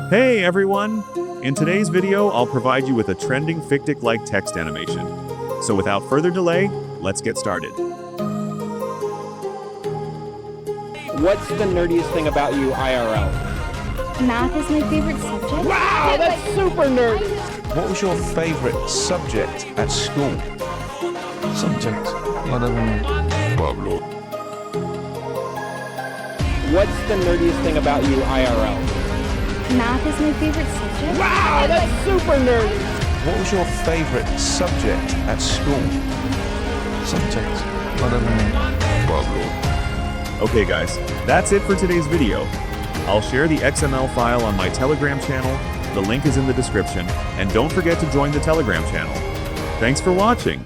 Hey everyone! In today's video, I'll provide you with a trending Fictic-like text animation. So without further delay, let's get started. What's the nerdiest thing about you IRL? Math is my favorite subject. Wow, that's super nerdy! What was your favorite subject at school? Subject. I don't know. What's the nerdiest thing about you IRL? Math is my favorite subject. Wow, that's super nerdy! What was your favorite subject at school? Subject. I don't know. Okay guys, that's it for today's video. I'll share the XML file on my Telegram channel, the link is in the description, and don't forget to join the Telegram channel. Thanks for watching!